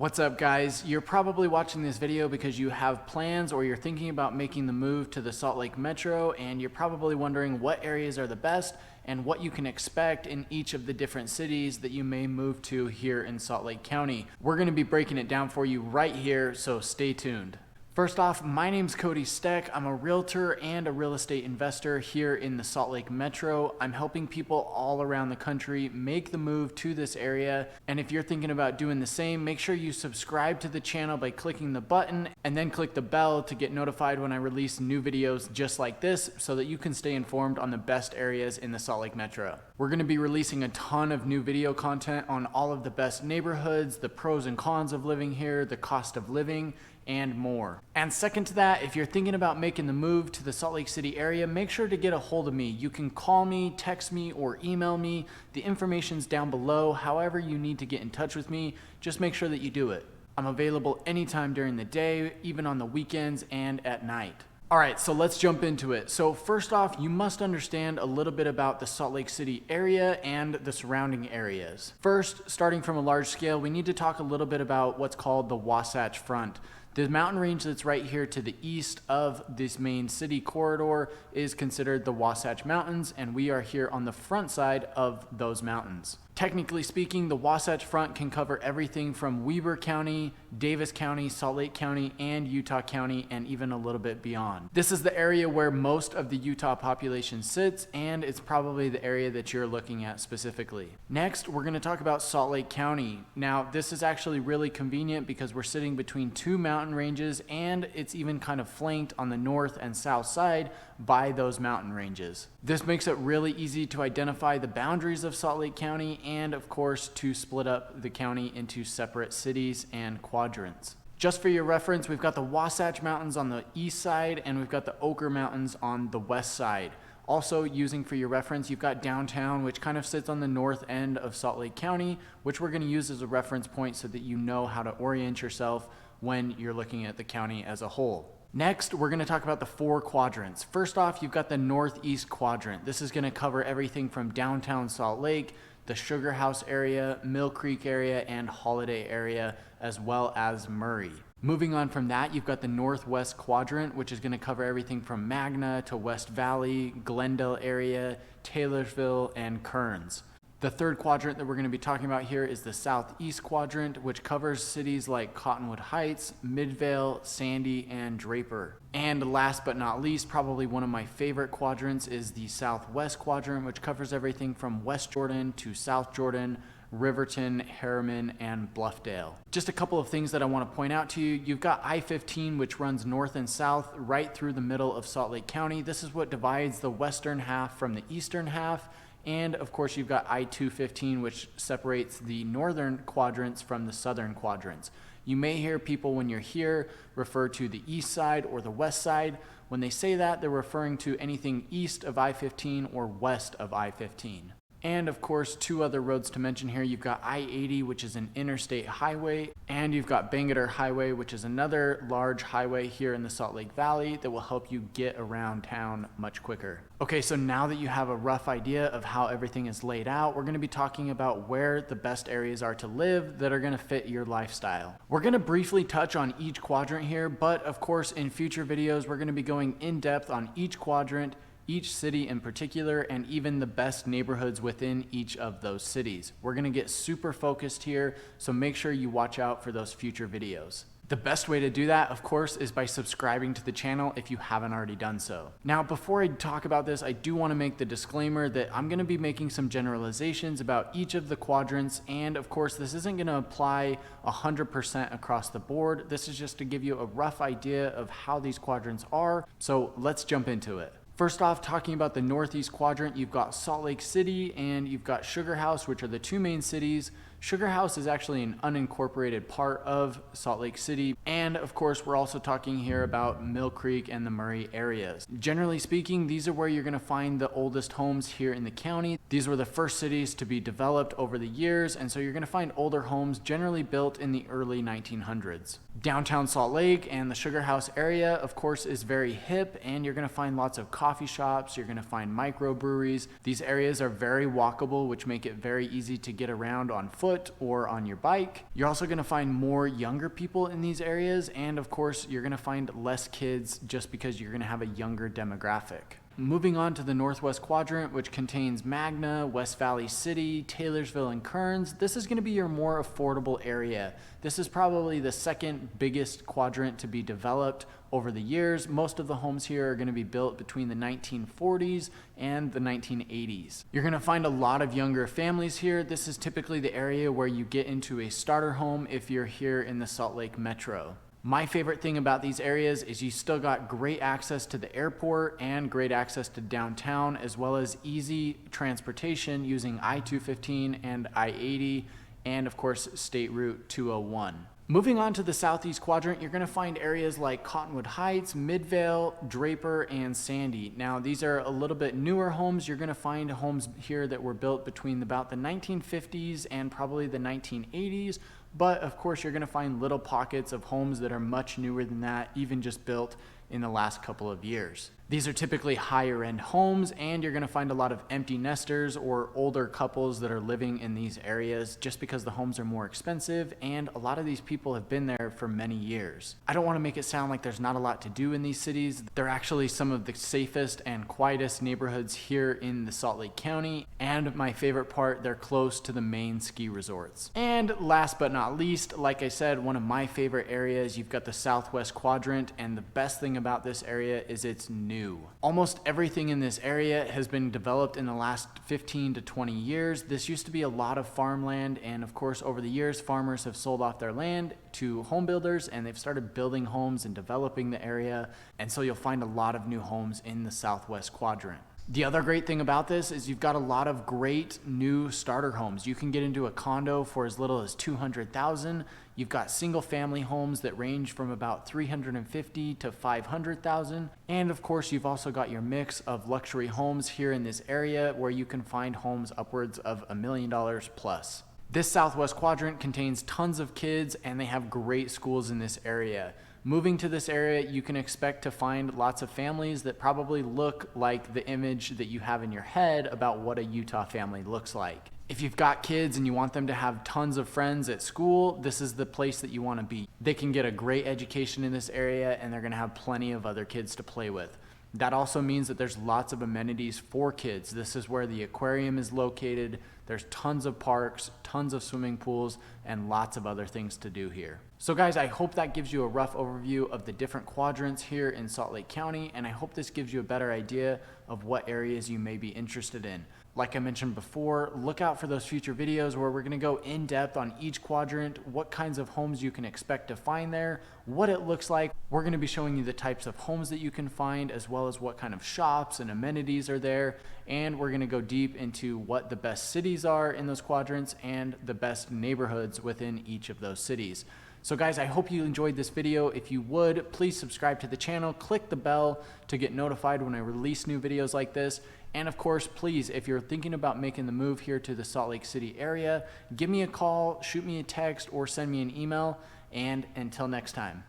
What's up, guys? You're probably watching this video because you have plans or you're thinking about making the move to the Salt Lake Metro, and you're probably wondering what areas are the best and what you can expect in each of the different cities that you may move to here in Salt Lake County. We're going to be breaking it down for you right here, so stay tuned. First off, my name's Cody Steck. I'm a realtor and a real estate investor here in the Salt Lake Metro. I'm helping people all around the country make the move to this area. And if you're thinking about doing the same, make sure you subscribe to the channel by clicking the button and then click the bell to get notified when I release new videos just like this so that you can stay informed on the best areas in the Salt Lake Metro. We're going to be releasing a ton of new video content on all of the best neighborhoods, the pros and cons of living here, the cost of living, and more. And second to that, if you're thinking about making the move to the Salt Lake City area, make sure to get a hold of me. You can call me, text me, or email me. The information's down below. However you need to get in touch with me, just make sure that you do it. I'm available anytime during the day, even on the weekends and at night. All right, so let's jump into it. So first off, you must understand a little bit about the Salt Lake City area and the surrounding areas. First, starting from a large scale, we need to talk a little bit about what's called the Wasatch Front. The mountain range that's right here to the east of this main city corridor is considered the Wasatch Mountains, and we are here on the front side of those mountains. Technically speaking, the Wasatch Front can cover everything from Weber County, Davis County, Salt Lake County, and Utah County, and even a little bit beyond. This is the area where most of the Utah population sits, and it's probably the area that you're looking at specifically. Next, we're going to talk about Salt Lake County. Now, this is actually really convenient because we're sitting between two mountain ranges, and it's even kind of flanked on the north and south side by those mountain ranges. This makes it really easy to identify the boundaries of Salt Lake County and, of course, to split up the county into separate cities and quadrants. Just for your reference, we've got the Wasatch Mountains on the east side and we've got the Ochre Mountains on the west side. Also, using for your reference, you've got downtown, which kind of sits on the north end of Salt Lake County, which we're going to use as a reference point so that you know how to orient yourself when you're looking at the county as a whole. Next, we're going to talk about the four quadrants. First off, you've got the northeast quadrant. This is going to cover everything from downtown Salt Lake, the Sugar House area, Mill Creek area, and Holiday area, as well as Murray. Moving on from that, you've got the northwest quadrant, which is going to cover everything from Magna to West Valley, Glendale area, Taylorsville, and Kearns. The third quadrant that we're going to be talking about here is the southeast quadrant, which covers cities like Cottonwood Heights, Midvale, Sandy, and Draper. And last but not least, probably one of my favorite quadrants is the southwest quadrant, which covers everything from West Jordan to South Jordan, Riverton, Harriman, and Bluffdale. Just a couple of things that I want to point out to you. You've got I-15, which runs north and south right through the middle of Salt Lake County. This is what divides the western half from the eastern half. And of course, you've got I-215, which separates the northern quadrants from the southern quadrants. You may hear people when you're here refer to the east side or the west side. When they say that, they're referring to anything east of I-15 or west of I-15. And of course, two other roads to mention here. You've got I-80, which is an interstate highway, and you've got Bangerter Highway, which is another large highway here in the Salt Lake Valley that will help you get around town much quicker. Okay, so now that you have a rough idea of how everything is laid out, we're going to be talking about where the best areas are to live that are going to fit your lifestyle. We're going to briefly touch on each quadrant here, but of course, in future videos, we're going to be going in depth on each quadrant, each city in particular, and even the best neighborhoods within each of those cities. We're going to get super focused here, so make sure you watch out for those future videos. The best way to do that, of course, is by subscribing to the channel if you haven't already done so. Now, before I talk about this, I do want to make the disclaimer that I'm going to be making some generalizations about each of the quadrants, and of course, this isn't going to apply 100% across the board. This is just to give you a rough idea of how these quadrants are, so let's jump into it. First off, talking about the northeast quadrant, you've got Salt Lake City and you've got Sugar House, which are the two main cities. Sugar House is actually an unincorporated part of Salt Lake City. And of course, we're also talking here about Mill Creek and the Murray areas. Generally speaking, these are where you're going to find the oldest homes here in the county. These were the first cities to be developed over the years, and so you're going to find older homes generally built in the early 1900s. Downtown Salt Lake and the Sugar House area, of course, is very hip, and you're going to find lots of coffee shops, you're going to find microbreweries. These areas are very walkable, which make it very easy to get around on foot. foot or on your bike. You're also going to find more younger people in these areas, and of course you're going to find less kids just because you're going to have a younger demographic. Moving on to the Northwest Quadrant, which contains Magna, West Valley City, Taylorsville, and Kearns, this is going to be your more affordable area. This is probably the second biggest quadrant to be developed over the years. Most of the homes here are going to be built between the 1940s and the 1980s. You're going to find a lot of younger families here. This is typically the area where you get into a starter home if you're here in the Salt Lake Metro. My favorite thing about these areas is you still got great access to the airport and great access to downtown, as well as easy transportation using I-215 and I-80, and of course State Route 201. Moving on to the Southeast Quadrant, you're going to find areas like Cottonwood Heights, Midvale, Draper, and Sandy. Now, these are a little bit newer homes. You're going to find homes here that were built between about the 1950s and probably the 1980s. But of course, you're going to find little pockets of homes that are much newer than that, even just built in the last couple of years. These are typically higher end homes, and you're going to find a lot of empty nesters or older couples that are living in these areas just because the homes are more expensive, and a lot of these people have been there for many years. I don't want to make it sound like there's not a lot to do in these cities. They're actually some of the safest and quietest neighborhoods here in the Salt Lake County, and my favorite part, they're close to the main ski resorts. And last but not least, like I said, one of my favorite areas, you've got the Southwest Quadrant, and the best thing about this area is it's new. Almost everything in this area has been developed in the last 15 to 20 years. This used to be a lot of farmland, and of course over the years farmers have sold off their land to home builders, and they've started building homes and developing the area, and so you'll find a lot of new homes in the Southwest Quadrant. The other great thing about this is you've got a lot of great new starter homes. You can get into a condo for as little as $200,000. You've got single family homes that range from about $350,000 to $500,000. And of course, you've also got your mix of luxury homes here in this area where you can find homes upwards of $1 million plus. This Southwest Quadrant contains tons of kids, and they have great schools in this area. Moving to this area, you can expect to find lots of families that probably look like the image that you have in your head about what a Utah family looks like. If you've got kids and you want them to have tons of friends at school, this is the place that you want to be. They can get a great education in this area, and they're going to have plenty of other kids to play with. That also means that there's lots of amenities for kids. This is where the aquarium is located. There's tons of parks, tons of swimming pools, and lots of other things to do here. So guys, I hope that gives you a rough overview of the different quadrants here in Salt Lake County, and I hope this gives you a better idea of what areas you may be interested in. Like I mentioned before, look out for those future videos where we're going to go in depth on each quadrant, what kinds of homes you can expect to find there, what it looks like. We're going to be showing you the types of homes that you can find, as well as what kind of shops and amenities are there. And we're going to go deep into what the best cities are in those quadrants and the best neighborhoods within each of those cities. So guys, I hope you enjoyed this video. If you would, please subscribe to the channel, click the bell to get notified when I release new videos like this. And of course, please, if you're thinking about making the move here to the Salt Lake City area, give me a call, shoot me a text, or send me an email. And until next time.